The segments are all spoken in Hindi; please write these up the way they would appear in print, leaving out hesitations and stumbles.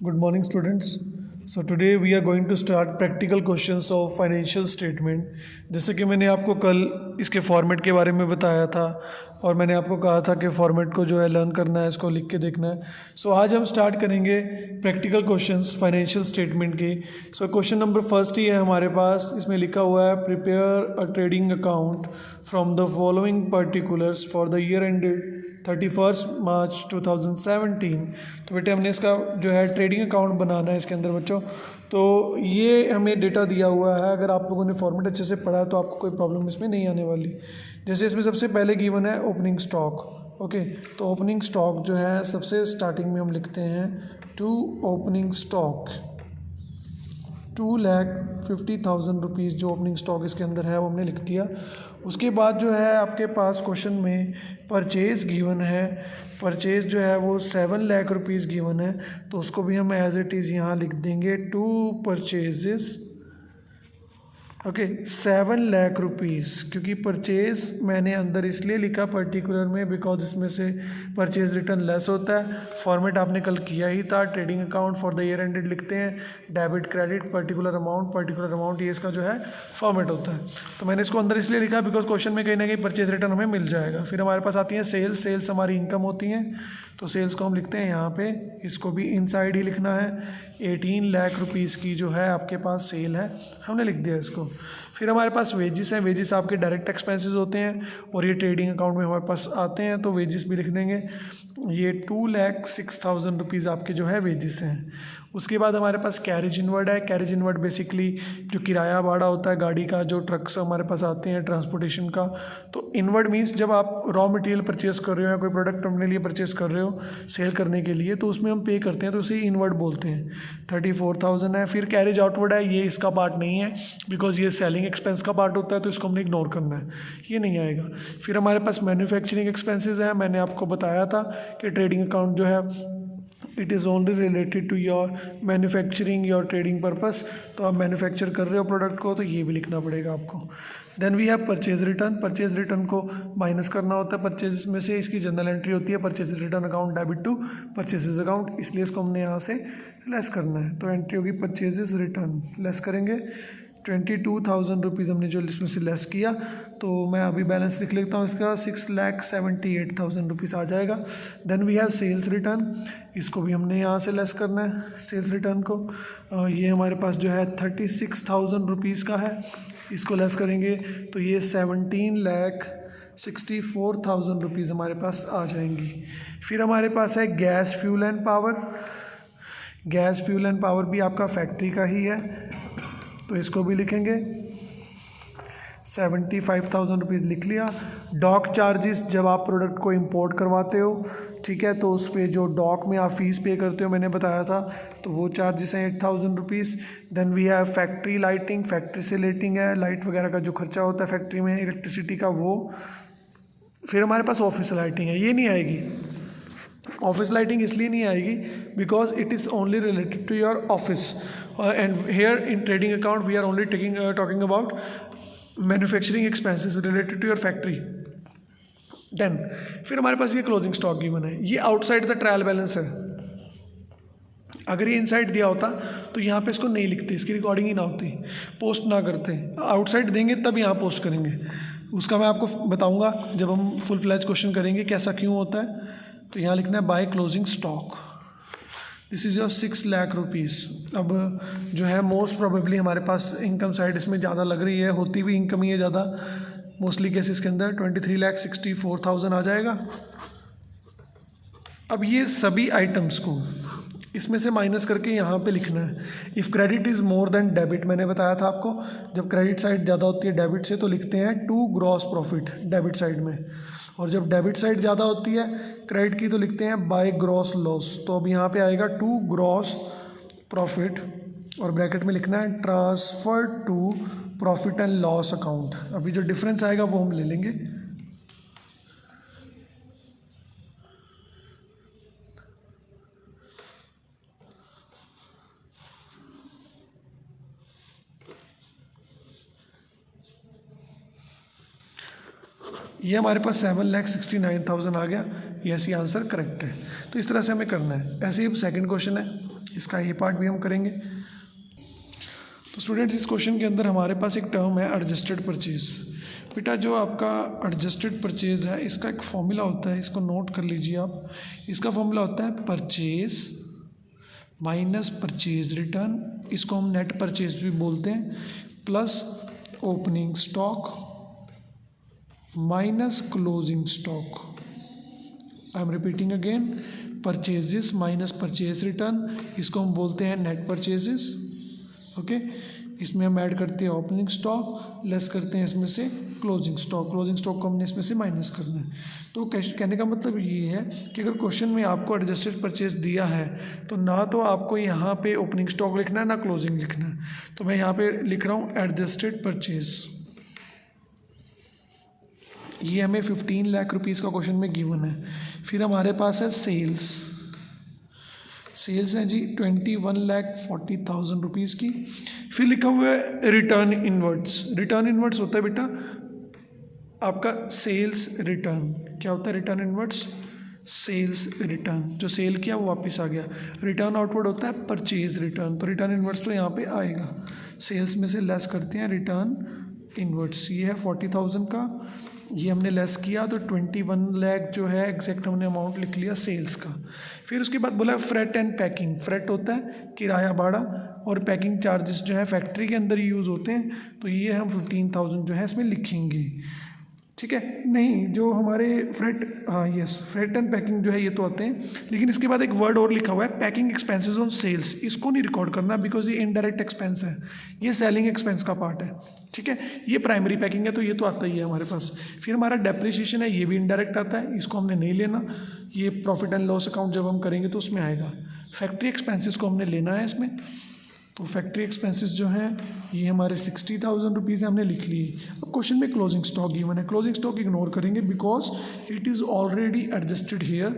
Good morning, students. So today we are going to start practical questions of financial statement. जैसे कि मैंने आपको कल इसके फॉर्मेट के बारे में बताया था और मैंने आपको कहा था कि फॉर्मेट को जो है लर्न करना है, इसको लिख के देखना है. सो आज हम स्टार्ट करेंगे प्रैक्टिकल क्वेश्चंस फाइनेंशियल स्टेटमेंट के. सो क्वेश्चन नंबर फर्स्ट ही है हमारे पास. इसमें लिखा हुआ है prepare a trading account from the following particulars for the year ended 31 मार्च 2017. तो बेटे हमने इसका जो है ट्रेडिंग अकाउंट बनाना है इसके अंदर बच्चों. तो ये हमें डेटा दिया हुआ है. अगर आप लोगों ने फॉर्मेट अच्छे से पढ़ा तो आपको कोई प्रॉब्लम इसमें नहीं आने वाली. जैसे इसमें सबसे पहले गिवन है ओपनिंग स्टॉक. ओके, तो ओपनिंग स्टॉक जो है सबसे स्टार्टिंग में हम लिखते हैं टू ओपनिंग स्टॉक 2,50,000 रुपीज़. जो ओपनिंग स्टॉक इसके अंदर है वो हमने लिख दिया. उसके बाद जो है आपके पास क्वेश्चन में परचेज़ गिवन है. परचेज़ जो है वो 7 लाख रुपीज़ गिवन है. तो उसको भी हम एज इट इज़ यहाँ लिख देंगे to purchases. Okay, 7 lakh rupees. क्योंकि परचेज़ मैंने अंदर इसलिए लिखा पर्टिकुलर में बिकॉज इसमें से परचेज़ रिटर्न लेस होता है. फॉर्मेट आपने कल किया ही था. Trading account for the year ended लिखते हैं, डेबिट क्रेडिट पर्टिकुलर अमाउंट, ये इसका जो है फॉर्मेट होता है. तो मैंने इसको अंदर इसलिए लिखा बिकॉज क्वेश्चन में कहीं ना कहीं परचेज़ रिटर्न हमें मिल जाएगा. फिर हमारे पास आती हैं सेल्स हमारी इनकम होती हैं. तो सेल्स को हम लिखते हैं यहाँ पे, इसको भी इनसाइड ही लिखना है. 18 लाख रुपीज़ की जो है आपके पास सेल है, हमने लिख दिया इसको. फिर हमारे पास वेजिस हैं. वेजिस आपके डायरेक्ट एक्सपेंसेस होते हैं और ये ट्रेडिंग अकाउंट में हमारे पास आते हैं, तो वेजिस भी लिख देंगे. ये 2,06,000 रुपीज़ आपके जो है वेजिस हैं. उसके बाद हमारे पास कैरेज इनवर्ड है. कैरेज इनवर्ड बेसिकली जो किराया भाड़ा होता है गाड़ी का, जो ट्रक्स हमारे पास आते हैं ट्रांसपोर्टेशन का. तो इनवर्ड मीन्स जब आप रॉ मटेरियल परचेस कर रहे हो या कोई प्रोडक्ट अपने लिए परचेस कर रहे हो सेल करने के लिए, तो उसमें हम पे करते हैं, तो उसे इनवर्ड बोलते हैं. 34,000 है. फिर कैरेज आउटवर्ड है, ये इसका पार्ट नहीं है बिकॉज ये सेलिंग एक्सपेंस का पार्ट होता है, तो इसको हमने इग्नोर करना है, ये नहीं आएगा. फिर हमारे पास मैन्युफैक्चरिंग एक्सपेंसेस हैं. मैंने आपको बताया था कि ट्रेडिंग अकाउंट जो है it is only related to your manufacturing your trading purpose. तो आप मैन्युफैक्चर कर रहे हो प्रोडक्ट को, तो ये भी लिखना पड़ेगा आपको. Then we have purchase return. Purchase return को माइनस करना होता है परचेज में से. इसकी जनरल एंट्री होती है purchase return account debit to purchases account, इसलिए इसको हमने यहाँ से लेस करना है. तो एंट्री होगी परचेजेज रिटर्न, लेस करेंगे 22,000 रुपीज़ हमने जो लिस्ट में से लेस किया. तो मैं अभी बैलेंस लिख लेता हूँ इसका, 6,78,000 रुपीज़ आ जाएगा. Then we have sales return. इसको भी हमने यहाँ से लेस करना है सेल्स रिटर्न को. ये हमारे पास जो है 36,000 रुपीज़ का है. इसको लेस करेंगे तो ये 17,64,000 रुपीज़ हमारे पास आ जाएंगी. फिर हमारे पास है gas fuel and power. Gas fuel and power भी आपका फैक्ट्री का ही है, तो इसको भी लिखेंगे 75,000 रुपीज़ लिख लिया. डॉक चार्जेस, जब आप प्रोडक्ट को इंपोर्ट करवाते हो, ठीक है, तो उस पर जो डॉक में आप फ़ीस पे करते हो मैंने बताया था, तो वो चार्जेस हैं 8,000 rupees. Then we have factory lighting. Factory से लाइटिंग है, लाइट वगैरह का जो खर्चा होता है फैक्ट्री में इलेक्ट्रिसिटी का वो. फिर हमारे पास ऑफिस लाइटिंग है, ये नहीं आएगी. ऑफिस लाइटिंग इसलिए नहीं आएगी because it is only related to your office. And here in trading account we are only talking about manufacturing expenses related to your factory. Then फिर हमारे पास ये क्लोजिंग स्टॉक गिवन है. ये आउटसाइड द ट्रायल बैलेंस है. अगर ये इनसाइड दिया होता तो यहाँ पे इसको नहीं लिखते, इसकी रिकॉर्डिंग ही ना होती, पोस्ट ना करते. आउटसाइड देंगे तब यहाँ पोस्ट करेंगे. उसका मैं आपको बताऊँगा जब हम फुल फ्लैज क्वेश्चन करेंगे कैसा क्यों होता है. तो यहाँ लिखना है by closing stock. This is your 6 lakh rupees. अब जो है मोस्ट प्रोबेबली हमारे पास इनकम साइड इसमें ज़्यादा लग रही है, होती भी इनकम ही है ज़्यादा मोस्टली केसेस के अंदर. 23,64,000 आ जाएगा. अब ये सभी आइटम्स को इसमें से माइनस करके यहाँ पे लिखना है. If credit is more than debit, मैंने बताया था आपको जब क्रेडिट साइड ज़्यादा होती है डेबिट से तो लिखते हैं to gross profit debit side में, और जब डेबिट साइड ज़्यादा होती है क्रेडिट की तो लिखते हैं बाय ग्रॉस लॉस. तो अब यहाँ पे आएगा टू ग्रॉस प्रॉफिट और ब्रैकेट में लिखना है transfer to profit and loss account. अभी जो डिफरेंस आएगा वो हम ले लेंगे. ये हमारे पास 7,69,000 आ गया. ये ऐसी आंसर करेक्ट है. तो इस तरह से हमें करना है. ऐसे ही सेकंड क्वेश्चन है. इसका ए पार्ट भी हम करेंगे। तो स्टूडेंट्स इस क्वेश्चन के अंदर हमारे पास एक टर्म है एडजस्टेड परचेज। बेटा जो आपका एडजस्टेड परचेज है इसका एक फॉर्मूला होता है, इसको नोट कर लीजिए आप। इसका फॉर्मूला होता है परचेज माइनस परचेज रिटर्न, इसको हम नेट परचेज भी बोलते हैं, plus opening stock minus closing stock. I am repeating again, purchases minus purchase return, इसको हम बोलते हैं नेट परचेजेस। ओके, इसमें हम ऐड करते हैं ओपनिंग स्टॉक, लेस करते हैं इसमें से क्लोजिंग स्टॉक। क्लोजिंग स्टॉक को हमने इसमें से माइनस करना है। तो कहने का मतलब ये है कि अगर क्वेश्चन में आपको एडजस्टेड परचेज दिया है तो ना तो आपको यहाँ पे ओपनिंग स्टॉक लिखना है ना क्लोजिंग लिखना है। तो मैं यहाँ पे लिख रहा हूँ एडजस्टेड परचेज। ये हमें 15 लाख रुपीज़ का क्वेश्चन में गिवन है। फिर हमारे पास है सेल्स। सेल्स है जी 21,40,000 रुपीज़ की। फिर लिखा हुआ है रिटर्न इनवर्ड्स। रिटर्न इनवर्ड्स होता है बेटा आपका सेल्स रिटर्न। क्या होता है रिटर्न इनवर्ड्स? Sales return. जो सेल किया वो वापस आ गया। रिटर्न आउटवर्ड होता है परचेज रिटर्न। तो रिटर्न इनवर्ड्स तो यहाँ पे आएगा, सेल्स में से लेस करते हैं रिटर्न इनवर्ड्स। ये है 40,000 का, ये हमने लेस किया तो 21 लाख जो है एग्जैक्ट हमने अमाउंट लिख लिया सेल्स का। फिर उसके बाद बोला फ्रेट एंड पैकिंग। फ्रेट होता है किराया भाड़ा और पैकिंग चार्जेस जो है फैक्ट्री के अंदर यूज़ होते हैं, तो ये हम 15,000 जो है इसमें लिखेंगे। ठीक है, नहीं जो हमारे फ्रेट, हाँ यस, फ्रेट एंड पैकिंग जो है ये तो आते हैं, लेकिन इसके बाद एक वर्ड और लिखा हुआ है पैकिंग एक्सपेंसेस ऑन सेल्स। इसको नहीं रिकॉर्ड करना बिकॉज ये इनडायरेक्ट एक्सपेंस है, ये सेलिंग एक्सपेंस का पार्ट है। ठीक है, ये प्राइमरी पैकिंग है तो ये तो आता ही है हमारे पास। फिर हमारा डेप्रिसिएशन है, ये भी इनडायरेक्ट आता है, इसको हमने नहीं लेना, ये प्रॉफिट एंड लॉस अकाउंट जब हम करेंगे तो उसमें आएगा। फैक्ट्री एक्सपेंसेस को हमने लेना है इसमें, तो फैक्ट्री एक्सपेंसेस जो हैं ये हमारे 60,000 रुपीज़ हमने लिख लिए। अब क्वेश्चन में क्लोजिंग स्टॉक गिवन है, क्लोजिंग स्टॉक इग्नोर करेंगे because it is already adjusted here,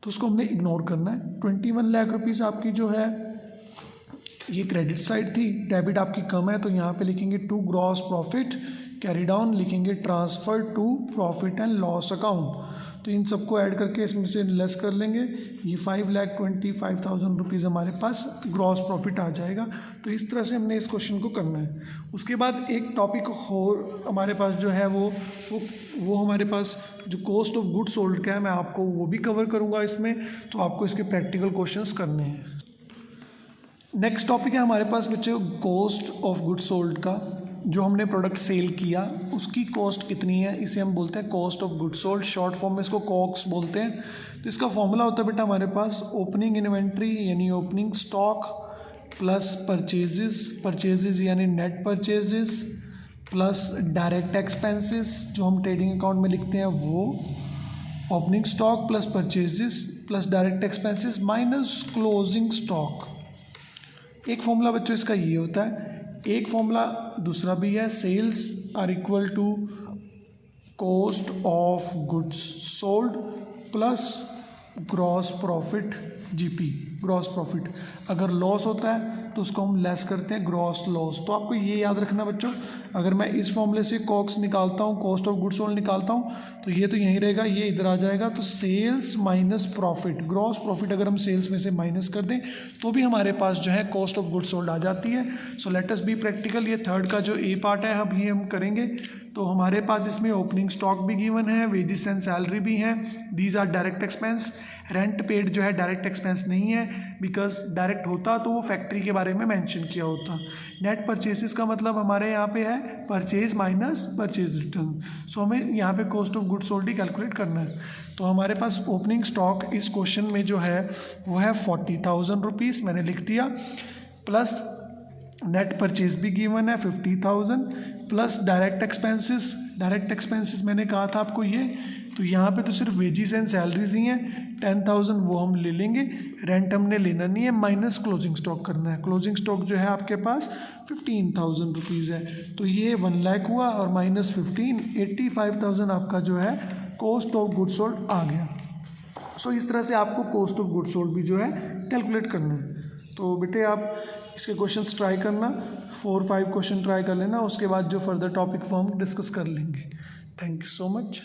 तो उसको हमने इग्नोर करना है। 21 लाख रुपीज़ आपकी जो है ये क्रेडिट साइड थी, डेबिट आपकी कम है तो यहाँ पे लिखेंगे to gross profit, carry down लिखेंगे transfer to profit and loss account. तो इन सबको ऐड करके इसमें से लेस कर लेंगे, ये 5,25,000 रुपीज़ हमारे पास ग्रॉस प्रॉफिट आ जाएगा। तो इस तरह से हमने इस क्वेश्चन को करना है। उसके बाद एक टॉपिक और हमारे पास जो है वो हमारे पास जो कॉस्ट ऑफ गुड्स सोल्ड का है, मैं आपको वो भी कवर करूँगा इसमें, तो आपको इसके प्रैक्टिकल क्वेश्चंस करने हैं। नेक्स्ट टॉपिक है हमारे पास बच्चों कॉस्ट ऑफ गुड्स सोल्ड का। जो हमने प्रोडक्ट सेल किया उसकी कॉस्ट कितनी है, इसे हम बोलते हैं cost of goods sold, short form में इसको कॉक्स बोलते हैं। तो इसका फॉर्मूला होता है बेटा हमारे पास ओपनिंग इन्वेंट्री यानी ओपनिंग स्टॉक प्लस परचेजेस यानी net purchases plus direct expenses जो हम ट्रेडिंग अकाउंट में लिखते हैं वो, opening stock plus purchases plus direct expenses minus closing stock. एक फॉर्मूला बच्चों इसका ये होता है, एक फॉर्मूला दूसरा भी है, sales are equal to cost of goods sold plus gross profit GP, gross profit. अगर लॉस होता है तो उसको हम लेस करते हैं ग्रॉस लॉस। तो आपको ये याद रखना बच्चों, अगर मैं इस फॉर्मूले से कॉक्स निकालता हूँ, कॉस्ट ऑफ गुड्स सोल्ड निकालता हूँ, तो ये तो यहीं रहेगा, ये इधर आ जाएगा। तो sales minus profit, gross profit अगर हम सेल्स में से माइनस कर दें तो भी हमारे पास जो है कॉस्ट ऑफ गुड्स सोल्ड आ जाती है। So let us be practical. ये थर्ड का जो ए पार्ट है अभी हम करेंगे। तो हमारे पास इसमें ओपनिंग स्टॉक भी गिवन है, वेजेस एंड सैलरी भी हैं, these are direct expense. Rent paid जो है डायरेक्ट एक्सपेंस नहीं है बिकॉज डायरेक्ट होता तो वो फैक्ट्री के बारे में मेंशन किया होता। नेट परचेसेस का मतलब हमारे यहाँ पे है परचेज माइनस परचेज रिटर्न। सो हमें यहाँ पे cost of goods sold he calculate करना है। तो हमारे पास ओपनिंग स्टॉक इस क्वेश्चन में जो है वो है 40,000 रुपीज़, मैंने लिख दिया, प्लस नेट परचेज भी गिवन है 50,000 plus direct expenses. Direct expenses मैंने कहा था आपको ये, तो यहाँ पे तो सिर्फ वेजेस एंड सैलरीज ही हैं, 10,000 वो हम ले लेंगे, रेंट हमने लेना नहीं है, माइनस क्लोजिंग स्टॉक करना है। क्लोजिंग स्टॉक जो है आपके पास 15,000 रुपीज़ है, तो ये 1 लाख हुआ और माइनस 15 85,000 आपका जो है कॉस्ट ऑफ गुड्स सोल्ड आ गया। सो इस तरह से आपको कॉस्ट ऑफ गुड्स सोल्ड भी जो है कैलकुलेट करना है। तो बेटे आप इसके क्वेश्चंस ट्राई करना, 4-5 क्वेश्चन ट्राई कर लेना, उसके बाद जो फर्दर टॉपिक वो हम डिस्कस कर लेंगे। Thank you so much.